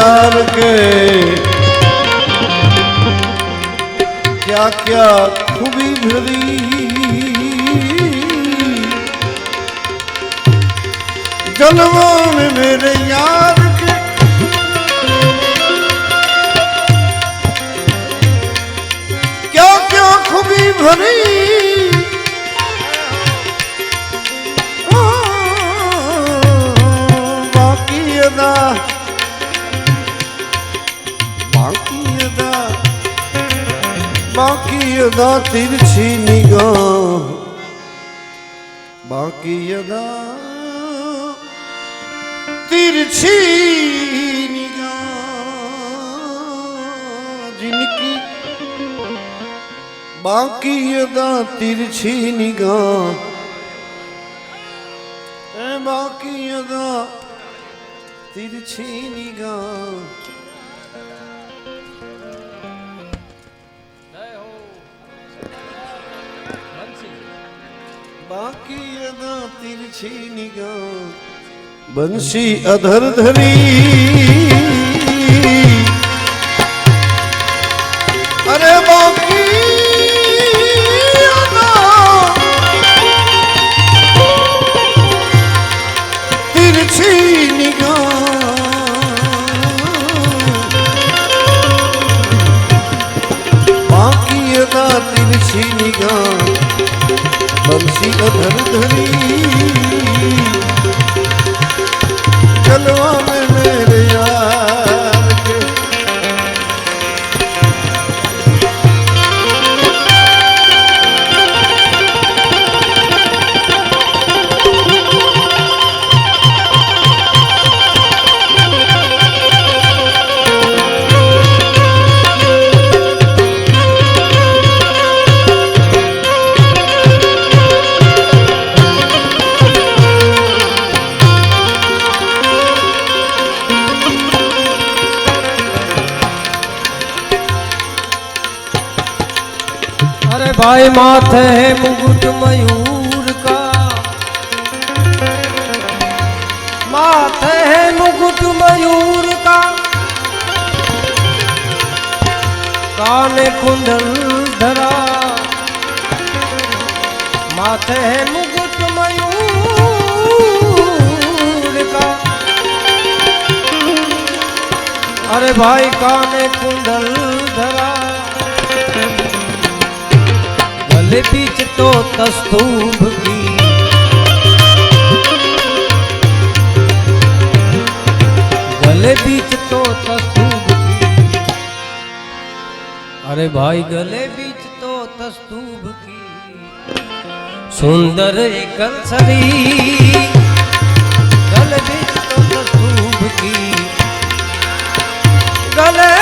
यार के क्या क्या खूबी भरी जलवों में मेरे यार के क्या क्या खूबी भरी बाकी अदा बाकी अदा तिरछी निगाह बाकी अदा तिरछी निगाह जिनकी बाकी अदा तिरछी निगाह बाकी अदा तिरछी निगाह बाकी अदा तिरछी निगाह बंसी अधर धरी अरे बाकी अदा तिरछी निगाह बाकी अदा तिरछी निगाह बंसी अधर धरी जलवा में मेरे यार के भाई माथे है मुकुट मयूर का माथे है मुकुट मयूर का काने कुंडल धरा माथे है मुकुट मयूर का अरे भाई काने कुंडल धरा गले बीच तो तस्तूभ की गले बीच तो तस्तूभ की अरे भाई गले बीच तो तस्तूभ की सुंदर कलसरी गले बीच तो तस्तूभ की गले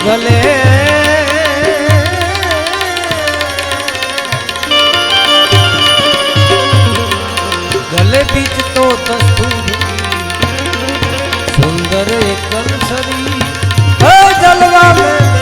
गले गले बीच तो तस्तूर सुंदर कलसरी जलवा में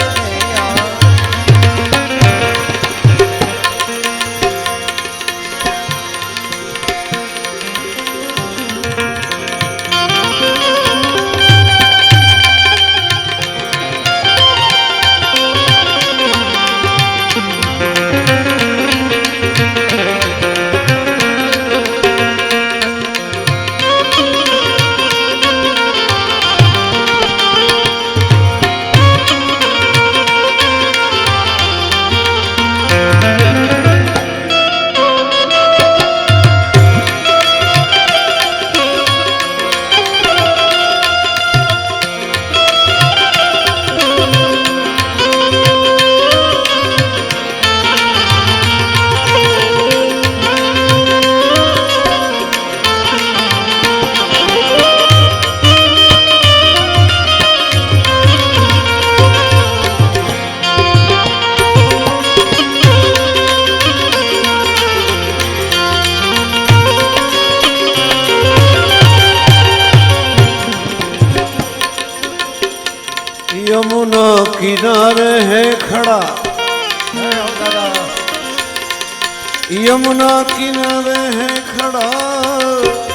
यमुना किनारे है खड़ा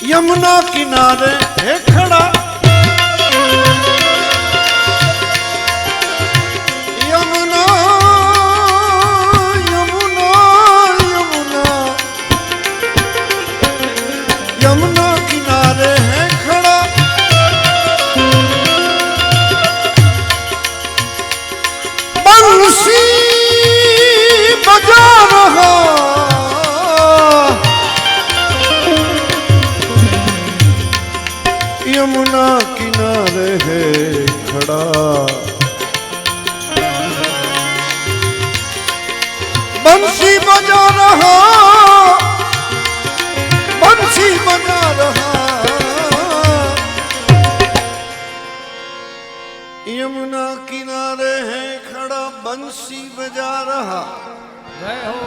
यमुना किनारे है खड़ा यमुना यमुना यमुना यमुना किनारे है खड़ा बंसी बजा रहा यमुना किनारे है खड़ा बंसी बजा रहा बंसी बजा रहा यमुना किनारे है खड़ा बंसी बजा रहा जय हो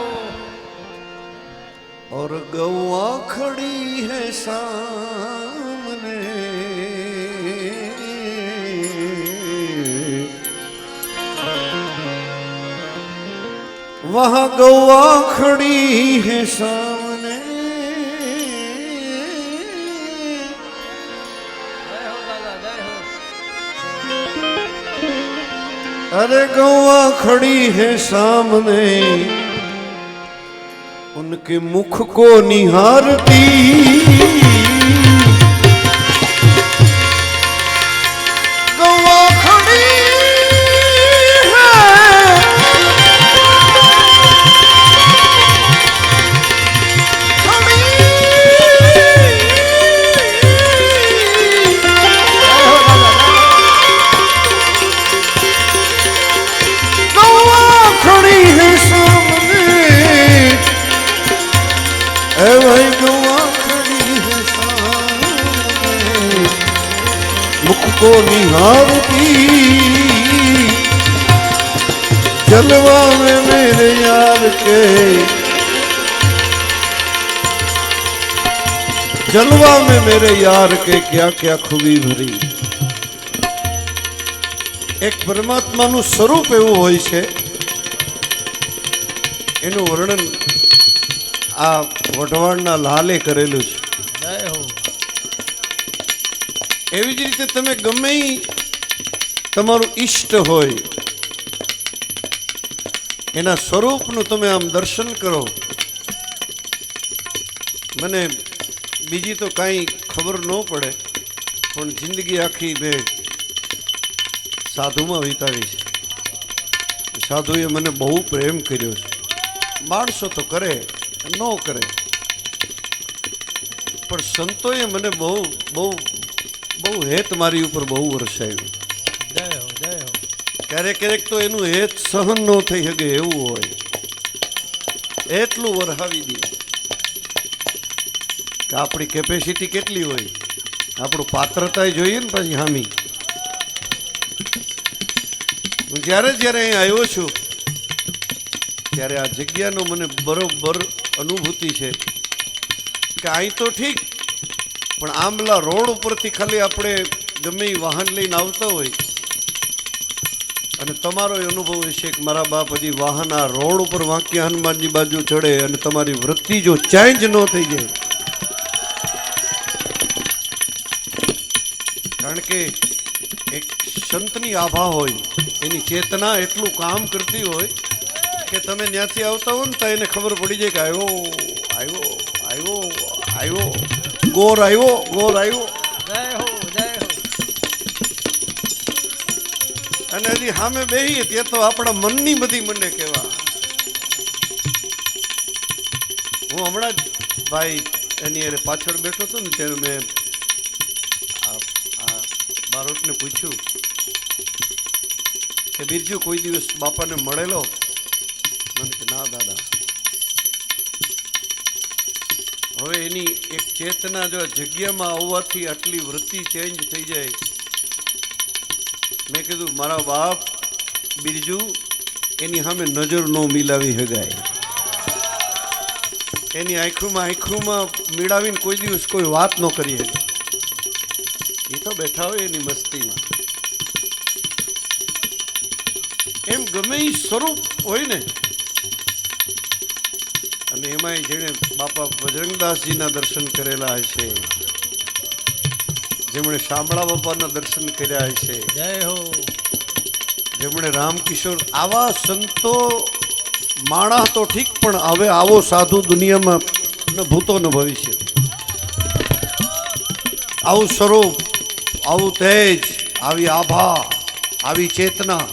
और गौआ खड़ी है सामने वहाँ गौआ खड़ी है सामने जय हो दादा जय हो अरे गौआ खड़ी है सामने उनके मुख को निहारती गौआ खड़ी है खड़ी गौआ खड़ी है सामने ए भाई गौआ खड़ी है सामने मुख को निहारती जलवा में मेरे यार के जलवा में मेरे यार के क्या क्या खूबी भरी एक પરમાત્માનું સ્વરૂપ એવું હોય છે એનું વર્ણન આ વઢવાણના લાલે કરેલું છે જય હો એવી જ રીતે તમે ગમે તમારું ઈષ્ટ હોય એના સ્વરૂપનું તમે આમ દર્શન કરો મને બીજી તો કાંઈ ખબર ન પડે પણ જિંદગી આખી મેં સાધુમાં વિતાવી છે સાધુએ મને બહુ પ્રેમ કર્યો છે માણસો તો કરે ન કરે પણ સંતોએ મને બહુ બહુ બહુ હેત મારી ઉપર બહુ વરસાવ્યું જય હો જય હો ક્યારેક ક્યારેક તો એનું હેત સહન ન થઈ શકે એવું હોય એટલું વરહાવી દે કે આપણી કેપેસિટી કેટલી હોય આપણું પાત્રતા જોઈએ ને પછી હામી હું જ્યારે જ્યારે અહીં આવ્યો છું ત્યારે આ જગ્યાનો મને બરોબર અનુભૂતિ છે કે અહીં તો ઠીક પણ આંબલા રોડ ઉપરથી ખાલી આપણે ગમે એ વાહન લઈને આવતા હોય અને તમારો એ અનુભવ હશે કે મારા બાપ હજી વાહન આ રોડ ઉપર વાંકી હનુમાનની બાજુ ચડે અને તમારી વૃત્તિ જો ચેન્જ ન થઈ જાય કારણ કે એક સંતની આભા હોય એની ચેતના એટલું કામ કરતી હોય કે તમે ત્યાંથી આવતા હો ને તો એને ખબર પડી જાય કે આવ્યો આવ્યો આવ્યો આવ્યો ગોર આવ્યો ગોર આવ્યો જય હો જય હો અને હજી સામે બેહીએ તે તો આપણા મનની બધી મને કહેવા હું હમણાં જ ભાઈ એની અરે પાછળ બેઠો હતો ને ત્યારે મેં બારોટને પૂછ્યું કે બિરજુ કોઈ દિવસ બાપાને મળેલો મને કે ના દાદા હવે એની એક ચેતના જો જગ્યામાં આવવાથી આટલી વૃત્તિ ચેન્જ થઈ જાય મેં કીધું મારા બાપ બિરજુ એની સામે નજર ન મિલાવી હગાય એની આંખોમાં મિલાવીને કોઈ દિવસ કોઈ વાત ન કરી શકે એ તો બેઠા હોય એની મસ્તીમાં એમ ગમે એ સ્વરૂપ હોય ને, અને એમાંય જેણે બાપા બજરંગદાસજીના દર્શન કરેલા હશે, જેમણે શામળા બાપાના દર્શન કર્યા હશે, જય હો, જેમણે રામકિશોર, આવા સંતો માણસ તો ઠીક, પણ હવે આવો સાધુ દુનિયામાં ન ભૂતો ન ભવિષ્ય. આવું સ્વરૂપ, આવું તેજ, આવી આભા, આવી ચેતના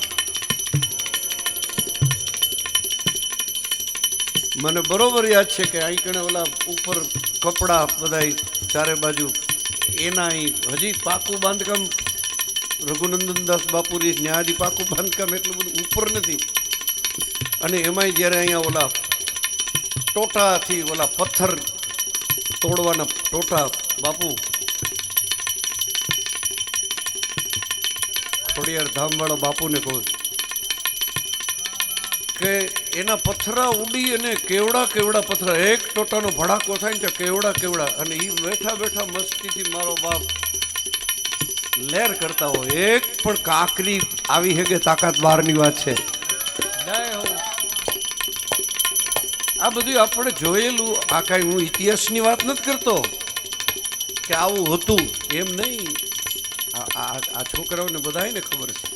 મને બરોબર યાદ છે કે અહીં કણે ઓલા ઉપર કપડા બધા ચારે બાજુ એના હજી પાકું બાંધકામ રઘુનંદનદાસ બાપુરી ન્યાજી પાકું બાંધકામ એટલું બધું ઉપર નથી. અને એમાંય જ્યારે અહીંયા ઓલા ટોટાથી ઓલા પથ્થર તોડવાના ટોટા બાપુ ખોડિયાર ધામવાળા બાપુને કહું કે એના પથ્થરા ઉડી અને કેવડા કેવડા પથ્થરા, એક ટોટાનો ભડાકો થાય ને તો કેવડા કેવડા, અને એ બેઠા બેઠા મસ્તીથી મારો બાપ લહેર કરતા હોય. એક પણ કાંકરી આવી છે કે તાકાત બહારની વાત છે. જય હો. આ બધું આપણે જોયેલું. આ કાંઈ હું ઇતિહાસની વાત નથી કરતો કે આવું હતું એમ નહીં. આ છોકરાઓને બધાને ખબર છે.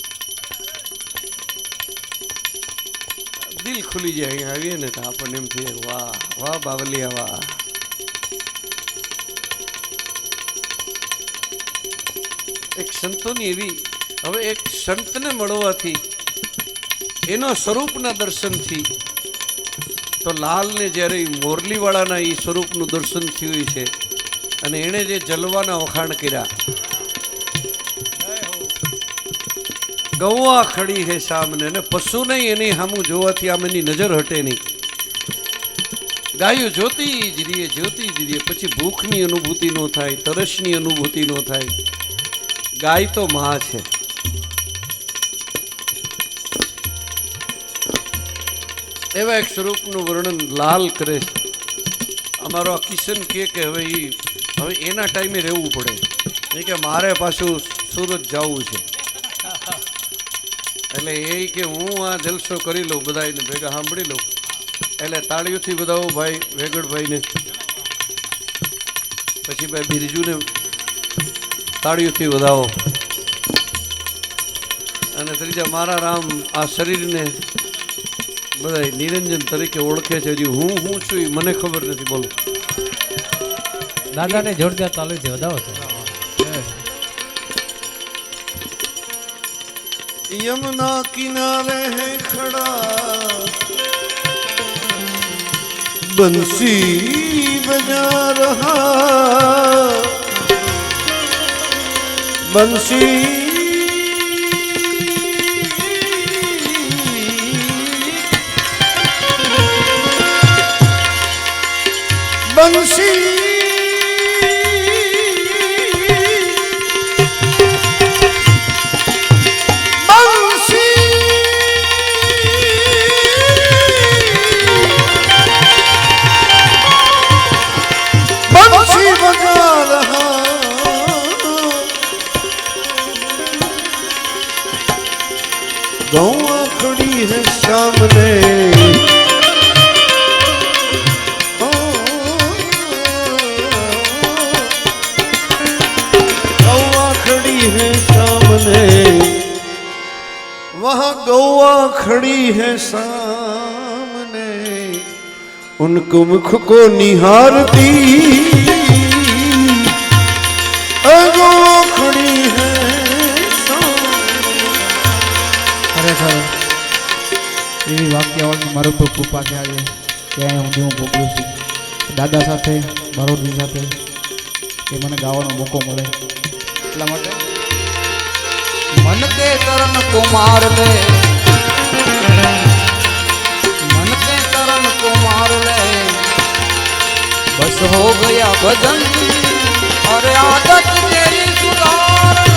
દિલ ખુલી જાય અહીંયા આવીએ ને તો આપણને એમ થઈએ વાહ વાહ બાવલિયા વાહ. એક સંતોની એવી, હવે એક સંતને મળવાથી, એના સ્વરૂપના દર્શનથી, તો લાલને જ્યારે મોરલીવાળાના એ સ્વરૂપનું દર્શન થયું છે અને એણે જે જલવાના વખાણ કર્યા, ગૌવા ખડી હે સામને, અને પશુ નહીં એની સામું જોવાથી આમ એની નજર હટે નહીં. ગાયું જોતી જ રહીએ, જોતી જ રહીએ, પછી ભૂખની અનુભૂતિ ન થાય, તરસની અનુભૂતિ ન થાય. ગાય તો માં છે. એવા એક સ્વરૂપનું વર્ણન લાલ કરે છે. અમારો આ કિશન કે હવે એના ટાઈમે રહેવું પડે, એ કે મારે પાછું સુરત જવું છે. એટલે એ કે હું આ જલસો કરી લઉં, બધા એને ભેગા સાંભળી લઉં. એટલે તાળીઓથી બધાઓ ભાઈ વેગડભાઈને, પછી ભાઈ બિરજુને તાળીઓથી વધાવો, અને ત્રીજા મારા રામ આ શરીરને બધા નિરંજન તરીકે ઓળખે છે. હજી હું છું એ મને ખબર નથી. બોલો દાદાને જોરદાર તાળીથી વધાવો છો. यमुना किनारे है खड़ा बंसी बजा रहा, बंसी बंसी गौआ खड़ी है सामने, गौआ खड़ी है सामने, वहाँ गौआ खड़ी है सामने, उनको मुख को निहारती गौआ खड़ी है. ખરેખર એવી વાક્યાવળની મારા ઉપર કૃપા છે આજે ક્યાંય હું ભોગવું છું. દાદા સાથે, ભરોડજી સાથે કે મને ગાવાનો મોકો મળે એટલા માટે મન કે તરણ કુમાર લે, મન કે તરણ કુમાર લે, બસ હો ગયા ભજન, અરે આદત તેરી સુધાર લે,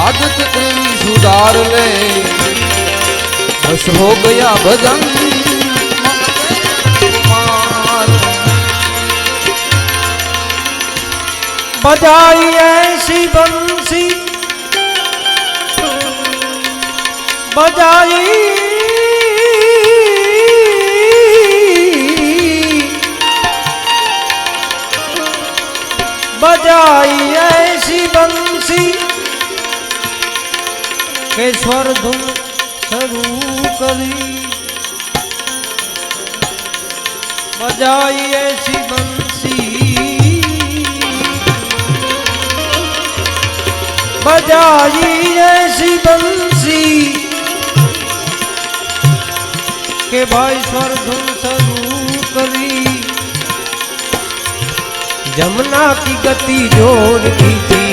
आदत तेरी सुधार ले. बस हो गया भजन कुमार। बजाई ऐसी बंसी बजाई बजाई ऐसी बंसी के स्वर धुन शुरू करी। बजाई ऐसी बंसी बजाई ऐसी बंसी के भाई स्वर धुन शुरू करी। जमुना की गति जोर की थी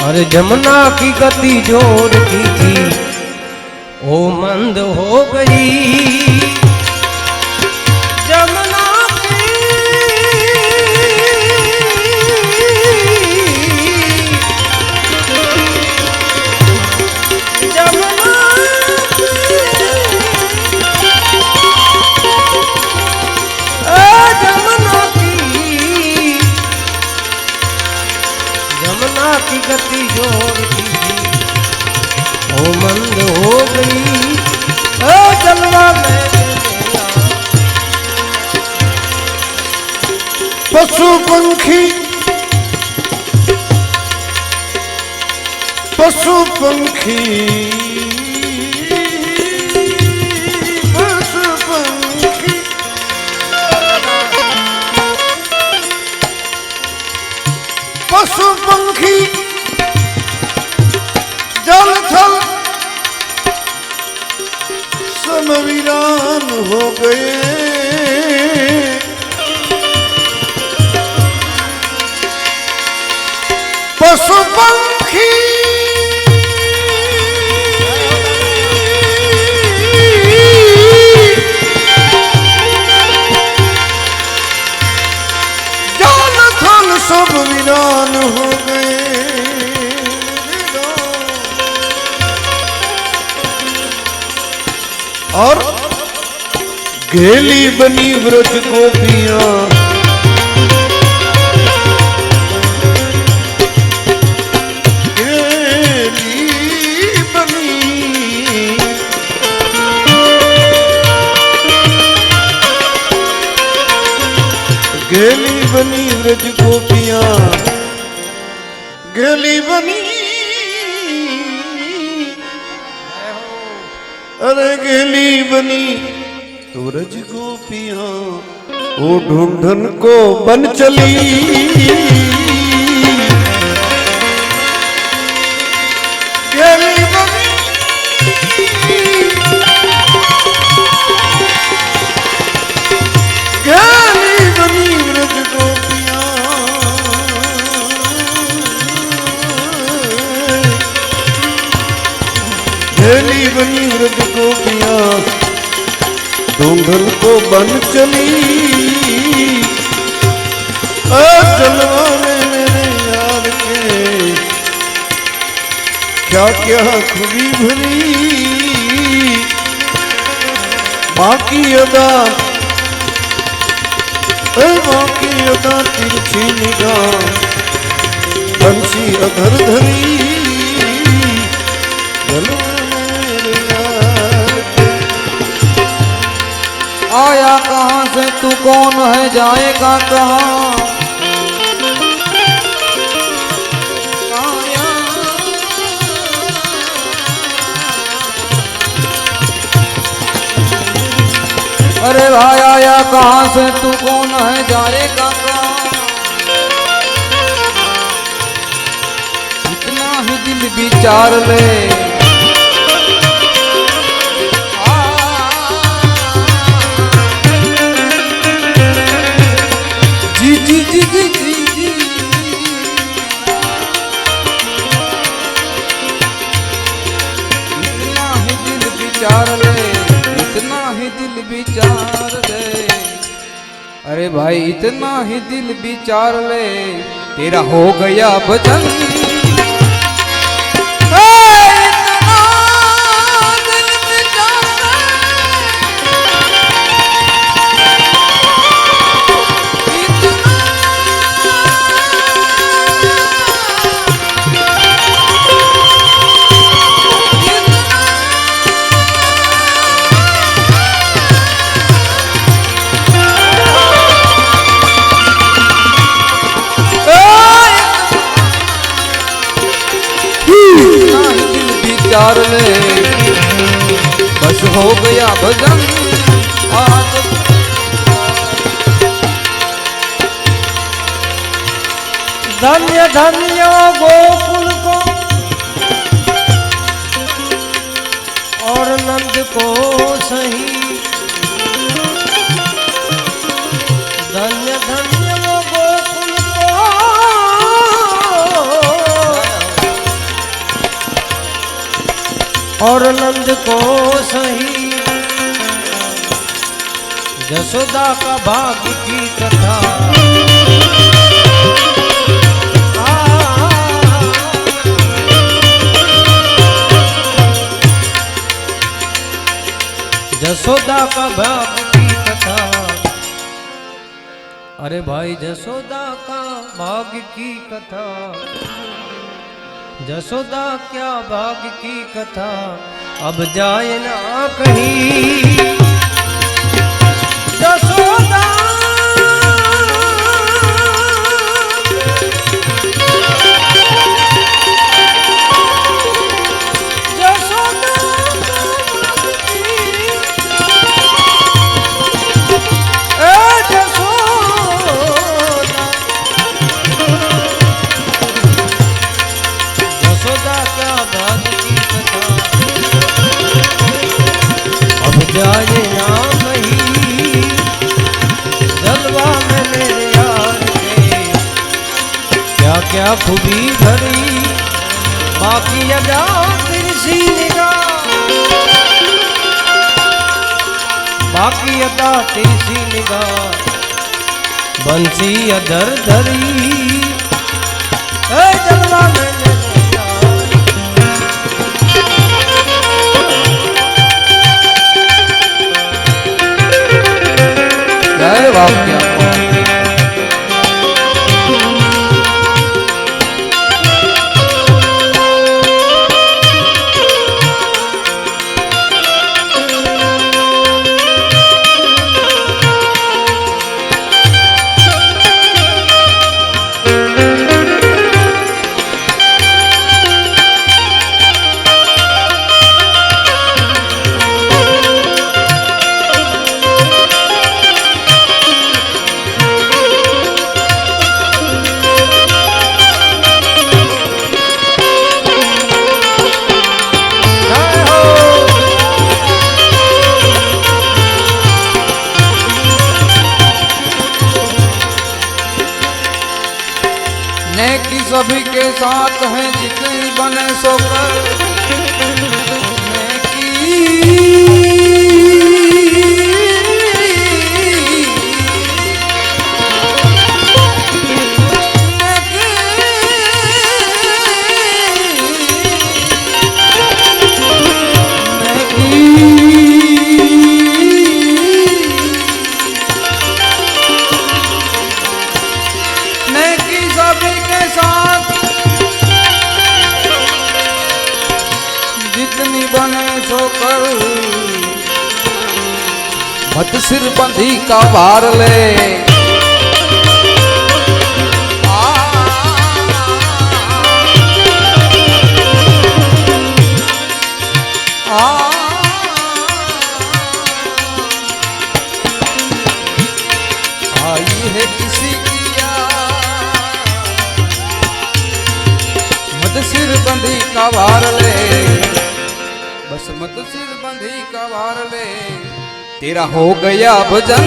अरे जमुना की गति जोर की थी ओ मंद हो गई। जमुना की जमुना जमुना की गति जोर की थी ओ मंद हो गई। ओ जलवा में पशु पंखी पशु पंखी पशु पंखी पशु पंखी जल थल सब वीरान हो गए। पशु पंखी जल थल सब वीरान हो गए। और गेली बनी व्रज गोपियां गेली बनी व्रज गोपियां गेली बनी अरे गेली बनी व्रज गोपियां वो ढूंढन को बन चली। गेली बनी गेली बनी व्रज गोपियां गेली बनी व्रज गोपियां ढूंढन को बन चली। जलवा में मेरे यार के क्या क्या खूबी भरी बाकी अदा बाकी अदा तिरछी निगाह बंसी अधर धरी। आया कहाँ से तू कौन है जाएगा कहाँ। आया अरे भाई आया कहाँ से तू कौन है जाएगा कहाँ। इतना ही दिल विचार ले जी जी जी जी जी जी इतना ही दिल विचार ले इतना ही दिल विचार ले। अरे भाई इतना ही दिल विचार ले तेरा हो गया भजन विचार ले बस हो गया भजन आज धन्य धन्य गोकुल को और नंद को सही धन्य धन्य वो गोकुल को और नंद को सही जसोदा का भाग्य की कथा जसोदा का भाग्य की कथा अरे भाई जसोदा का भाग्य की कथा जसोदा क्या भाग्य की कथा अब जाए ना कहीं जसोदा जाने ना कहीं जलवा में मेरे यार के क्या क्या खूबी भरी बाकी अदा तिरछी निगाह बाकी अदा तिरछी निगाह बंसी अधर धरी जलवा में जय वाक्य नेकी सभी के साथ है जितनी बने सो कर जितनी बने सो कर मत सिर बंधी का भार ले आई है किसी की मत सिर बंधी का भार ले बस मत सिर बंधी का भार ले तेरा हो गया भजन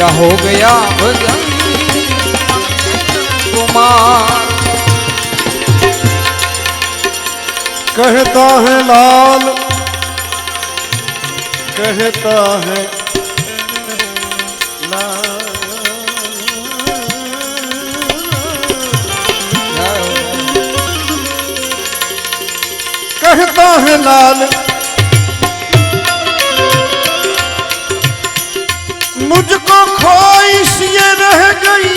तेरा हो गया भजन कुमार। कहता है लाल, कहता है लाल, कहता है लाल, मुझको ख्वाहिश ये रह गई,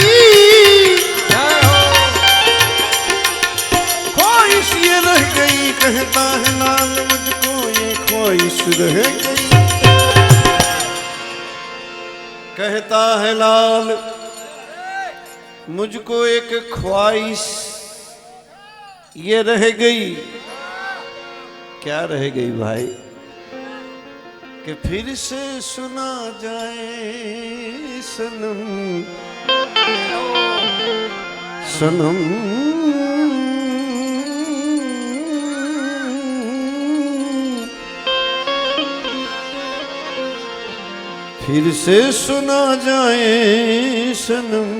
ख्वाहिश ये रह गई। कहता है लाल, मुझको ये ख्वाहिश रह गई। कहता है लाल, मुझको एक ख्वाहिश ये रह गई। क्या रह गई भाई? कि फिर से सुना जाए सनम, सनम फिर से सुना जाए सनम,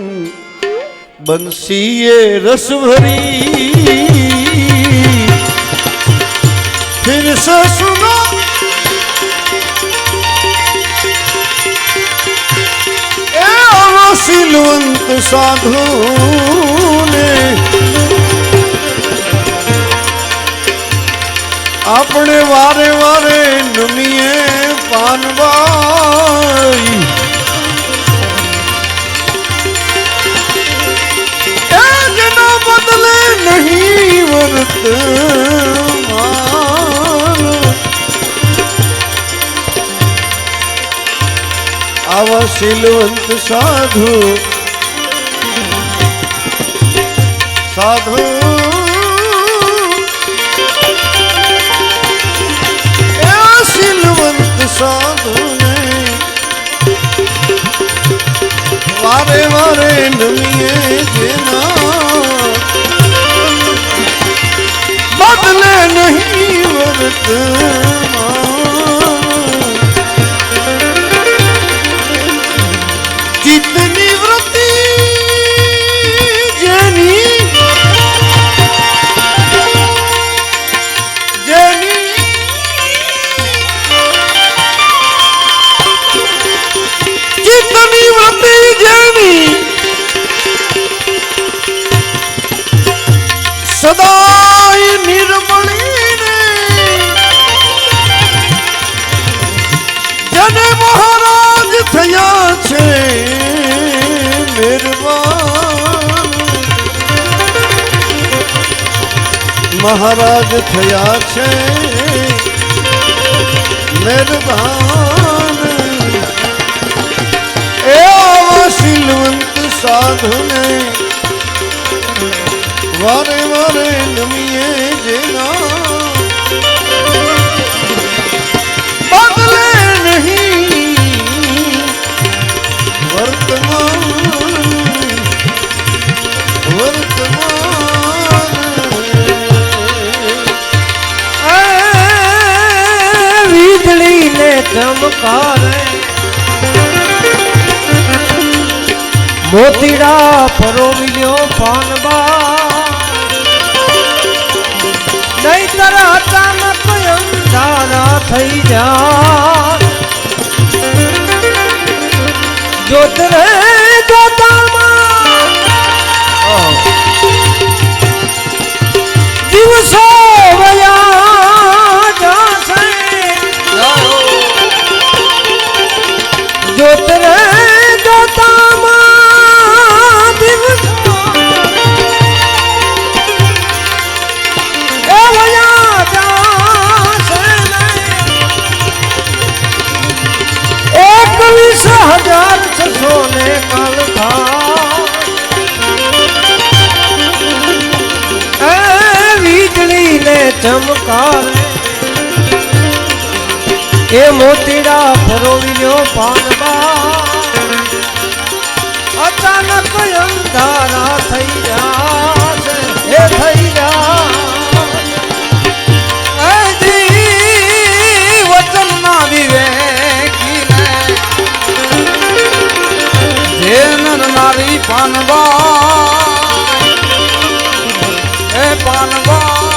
बंसी ये रस भरी। फिर से सुना सिलवंत साधु ने अपने वारे वारे नमिए पानबाई। जना बदले नहीं वर्तमान, आवा सिलवंत साधु, साधु सिलवंत साधु ने वारे वारे नमिए जेना, बदले नहीं वर्तमान। जितनी वृत्ति जेनी जेनी जितनी वृत्ति जेनी सदाई निर्मली ने जने महाराज थया छे मेहरबान। महाराज थया छे मेहरबान। ए आवा सिलवंत साधु ने वारे वारे नमिए जेना, बदले नहीं वर्तमान, वर्तमान। વીજળી ને ચમકારે મોતીડા પરોવ્યો પાનબા, નહીતર અચાનક અંધારા થઈ જાય। જોત રે જોતામાં દિવસો વયા જાશે। જોત રે જોતામાં દિવસો એ વયા જાશે ને। 21,600 ને કાલ થાય વીજળી ને ચમકારે એ મોતીડા પરોવ્યો પાનબા, અચાનક અંધારા થઈ જાશે, એ થઈ જાય। વચનના વિવેકીને પાનવાઈ એ પાનવાઈ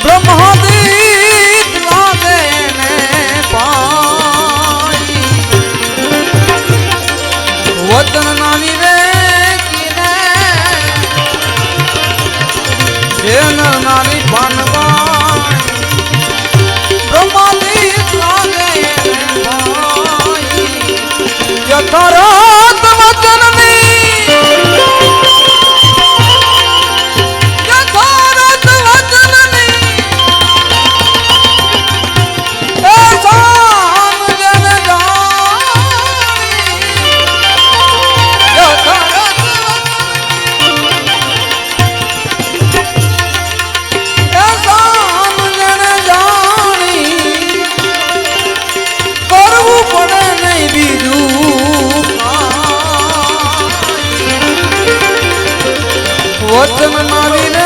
બ્રહ્માદિત લાગે ને પાઈ વચન નાની રે કીને જેન નાની પાનવાઈ બ્રહ્માદિત લાગે ને પાઈ યથાર્થ વચનની યથાર્થ વચનની એ સામ જન જાણી યથાર્થ એ સામ જન જાણી કરવું પડે નહીં બીજું વચન મારી રે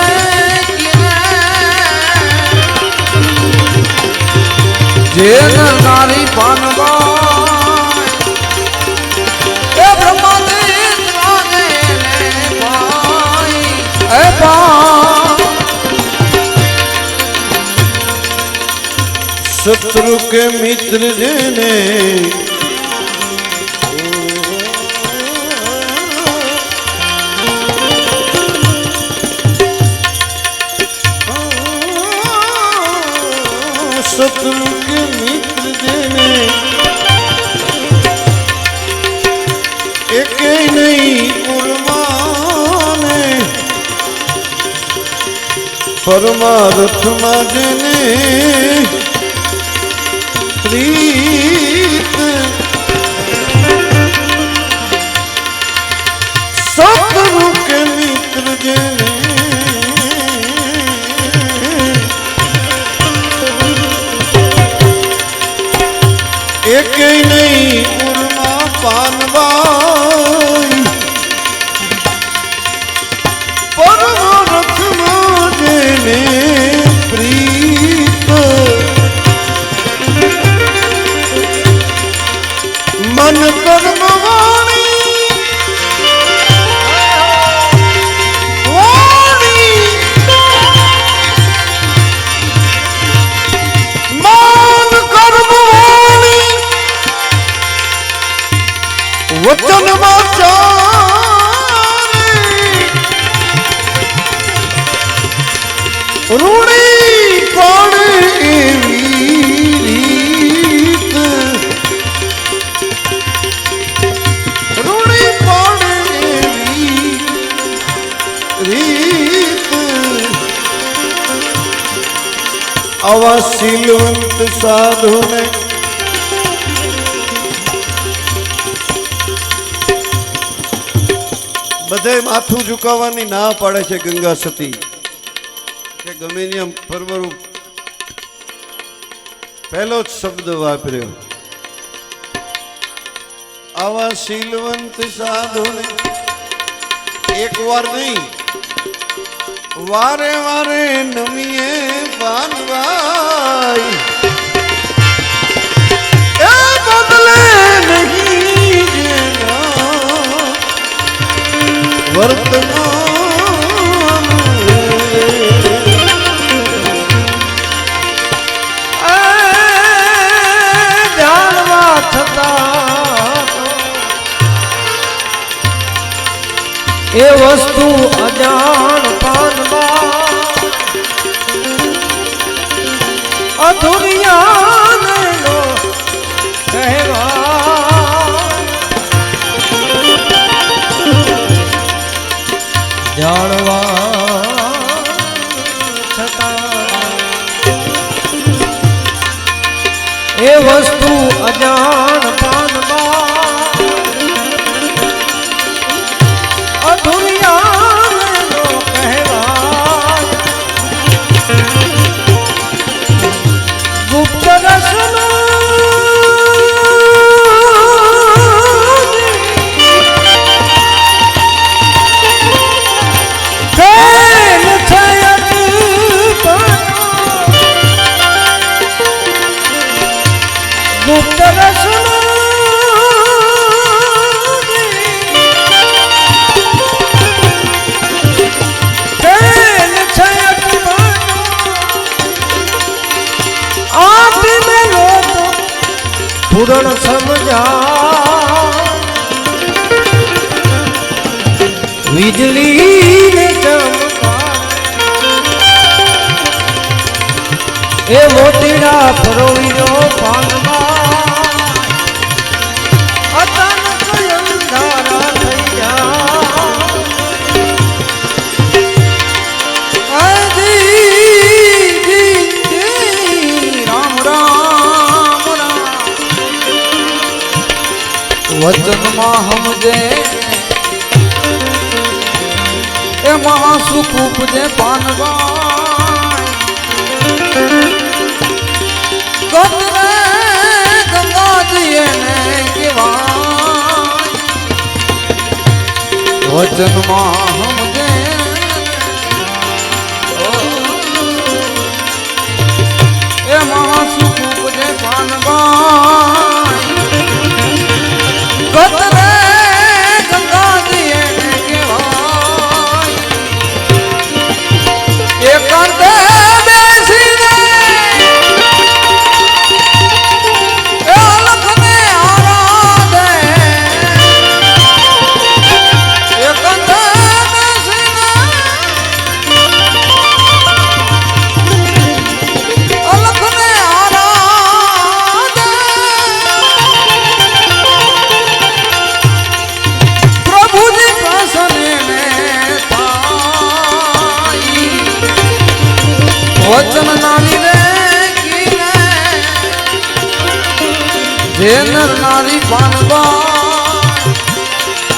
જેન નારી પાનવાઈ એ બ્રહ્માદિત લાગે ને પાઈ એ शत्रु के मित्र जेने शत्रु के मित्र जेने एक नहीं उर्माने परमार्थ में जेने प्रीत सतगुरु के मित्र जेने एक नहीं उर्मा पानवाई परमार्थ में जेने प्रीत मन कर्म वाणी वाणी मन कर्म वाणी वचन वाचारे रूढ़ी पड़े एवी रीत रूढ़ी पड़े एवी रीत आवा शीलवंत साधु ने બધાય માથું ઝુકાવવાની ના પાડે છે ગંગા સતી કે ગમે ને આમ ફરવરું પહેલો જ શબ્દ વાપર્યો આવા શીલવંત સાધુને એક વાર નહીં વારે વારે નમીએ પાનવાઈ એ બદલે નહીં જેના વર્તમાન જાણવા છતાં એ વસ્તુ અજાણ પાનમાં અધુરિયાને નો કહેવા જાણવા છતાં એ વસ્તુ અજાણ પાનમાં અધુરિયાને નો કહેવાય ગુપ્ત રસનો ગુપ્ત રસનો પૂરણ સમજા વીજળી ને ચમકા એ મોતીડા ફરોવીનો પાનમાં અચાનક અંધારા થઈ રામ રામ વચનમાં સમજે એમાં સુખ ઉપજે પાનવા ગંગાજી એને કહેવાય વચનમાં સમજે એમાં સુખ ઉપજે પાનવા ગતરે ગંગાજી એને કહેવાય એકાંતે બેસીને એ અલખને આરાધે એકાંતે બેસીને અલખને આરાધે પ્રભુજી પ્રસન્ન વચન નારી રે કીને જે નર નારી પાનવા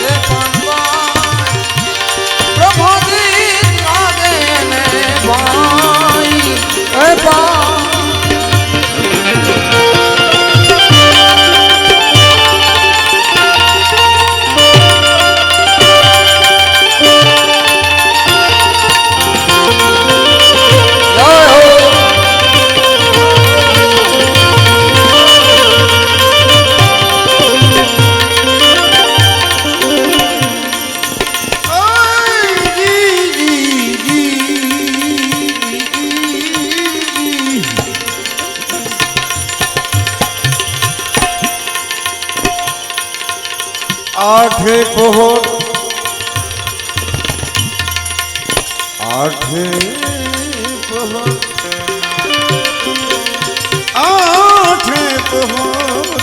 એ પાનવા પ્રભુજી લાગે ને ભાઈ એ પા આઠે પહોર આઠે પહોર આઠે પહોર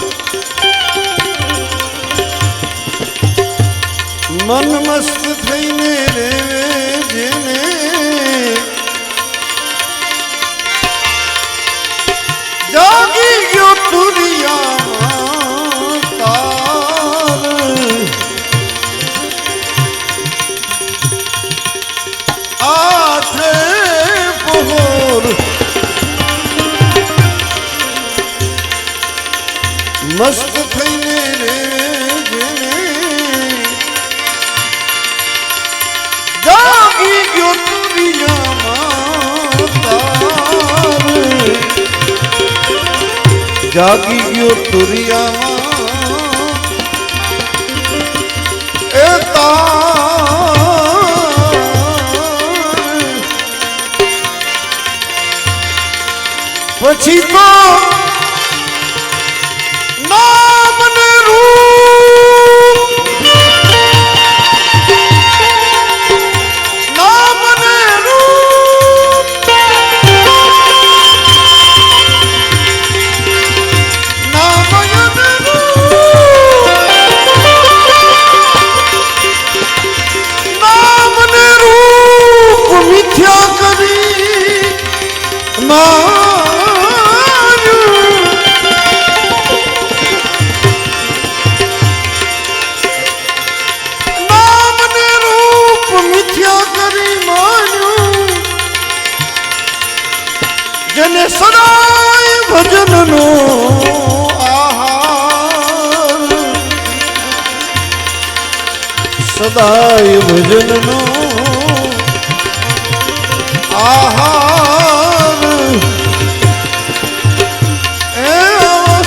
મન મસ્ત થઈને રેવે જેને જાગી ગયો તુરિયામાં તાર આઠે પહોર મસ્ત થઈને રે જેને જાગી ગયો તુરિયામાં તાર જાગી ગયો તુરિયામાં એ પછી તો નામ ને રૂપ નામ ને રૂપ નામ ને રૂપ નામ ને રૂપ મિથ્યા કરી જેને સદાય ભજનનો આહાર સદાય ભજનનો આહાર એ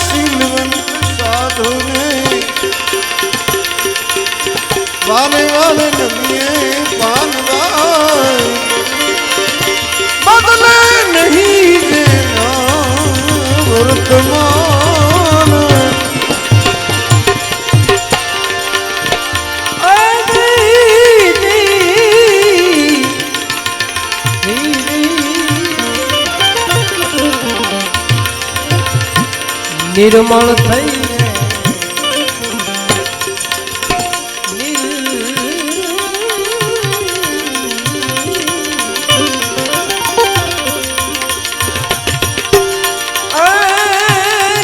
શીલવંત સાધુને વાલે વાલે નમીએ પાનવા બદલે નહીં દેના વર્તમાન નિર્મળ થઈને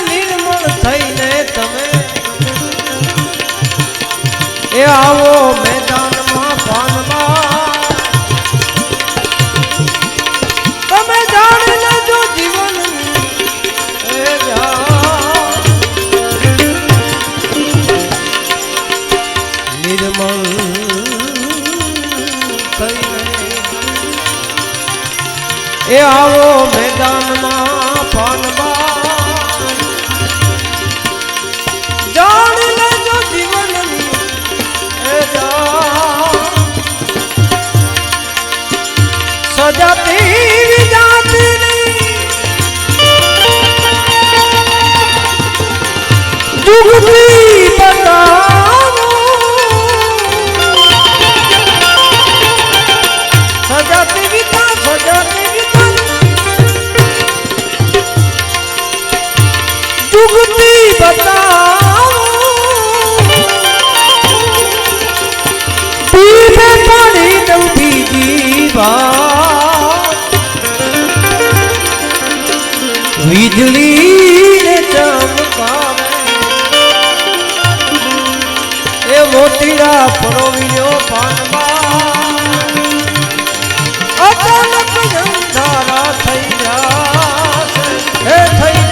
નિર્મળ થઈને તમે એ આવો મેદાનમાં પાનમાં તમે જાણી લેજો જીવન એ નિર્મળ થઈને એ આવો મેદાનમાં પાનબા જાણી લેજો જીવનની એ સજાતી વિજાતીની જુગતી બતાવો સજાતી વિતા સજાતી વિતા જુગતી બતાવો પીને પાણી દઉં બીજી વાત વીજળી ને ચમકાવે એ મોતીડા પરોવ્યો પાનમાં અચાનક અંધારા થઈ જાશે હે થઈ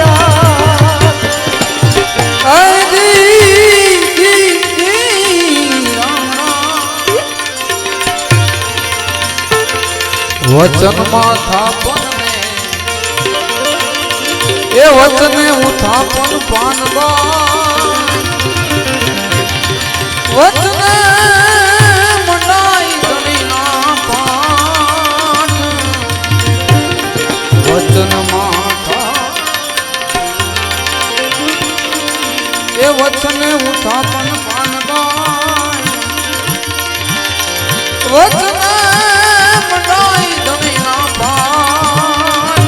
વચનમાં થાપન એ વચને ઉથાપન પાનબા વચને મંડાઈ ધણીના પાન વચનમાં એ વચને ઉથાપન પાનબા વચને મંડાઈ ધણીના પાન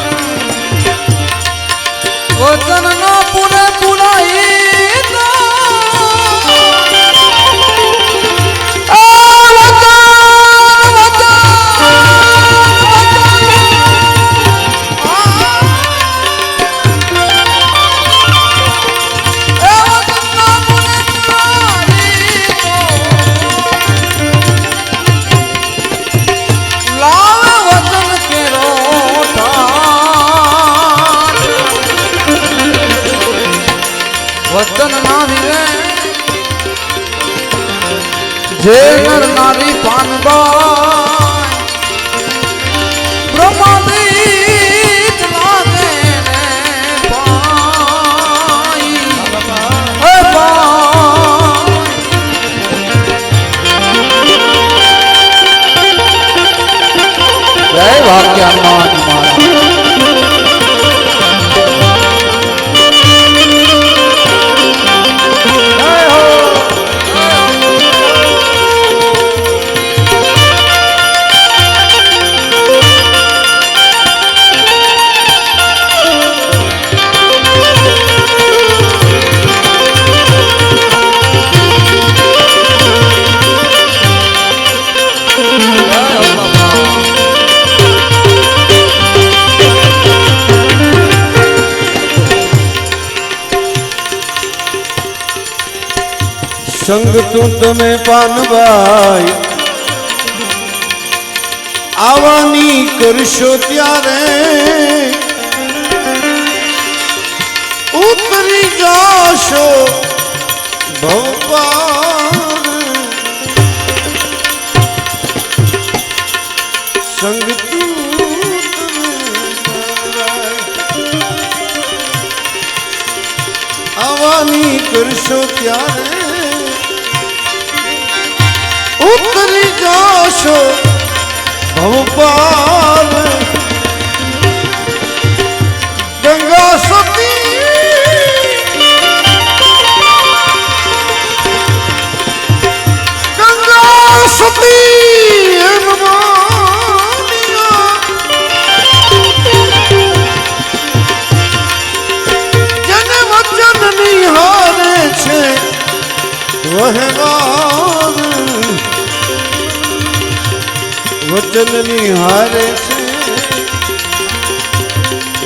વચન ના પૂરે પુરાઈ વચન ના વિવે જે નર નારી પાનબા બ્રહ્માદિત લાગે ને પાઈ હે પાઈ જય વાક્યાનાથ મહારાજ સંગ તું તમે પાનભાઈ આવવાની કરશો ત્યારે ઉતરી જાશો ભવપાર સંગ તું આવવાની કરશો ત્યારે ઉતરી જાશો ભવપાલ ગંગા સતી ગંગા સતી એમ માન્યા જેને વચન વહેવાદ વચનની હારે છે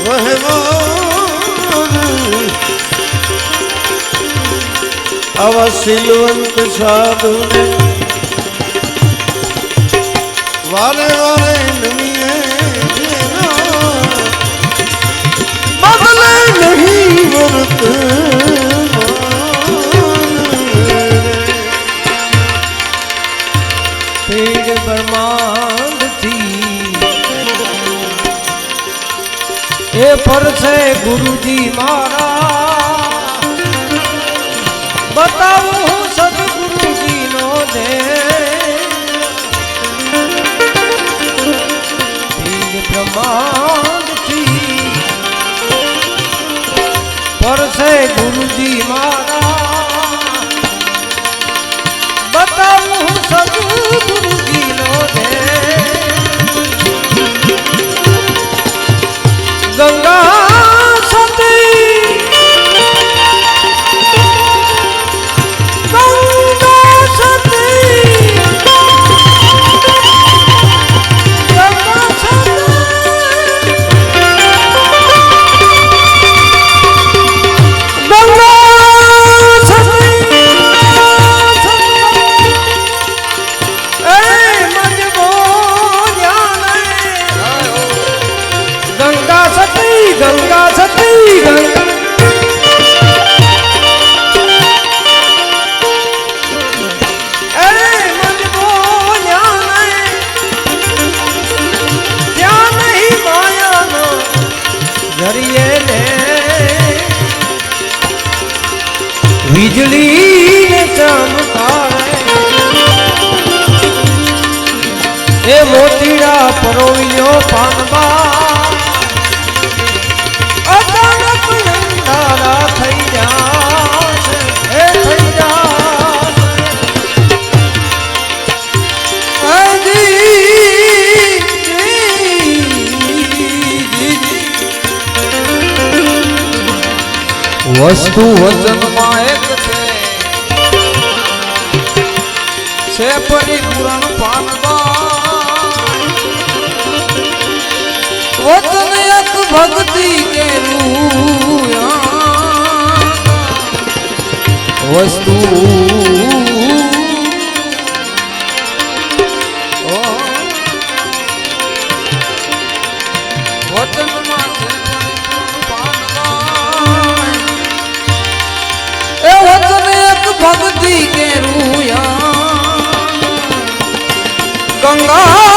વહેવાદ આવા શીલવંત સાધુને વારે વારે નમીએ બદલે નહીં વર્ત પેડ બ્રહ્માંડ થી એ પરસે ગુરુજી મારા બતાવું હું સદગુરુજી નો દે પેડ બ્રહ્માંડ થી પરસે ગુરુજી મારા બતાવું હું સદગુરુજી નો દે ગંગા સતી ગંગા સતી ગંગા સતી ગંગા સતી ગંગા એ મન બોલ્યા ત્યાં નહીં માયાનો જરીએ ને વીજળી ને ચમકારે એ મોતીડા પરોવ્યો પાનબા થઈ જાશે એ થઈ જાશે વસ્તુ વચનમાં એક છે પરિપૂરણ પાનબા વચન એક ભક્તિ કેરું વસ્તુ વચનમાં એ વચન એક ભક્તિ કેરું ગંગા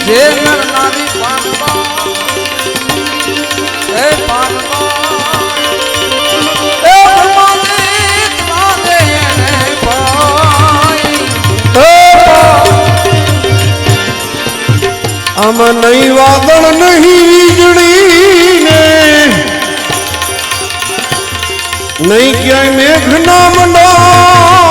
જે નર નારી પાનબા એ પાનબા એ માદિત માદે એને પાઈ આમાં નહીં વાદળ નહીં વીજળી ને નહીં ક્યાંય મેઘના મંડળ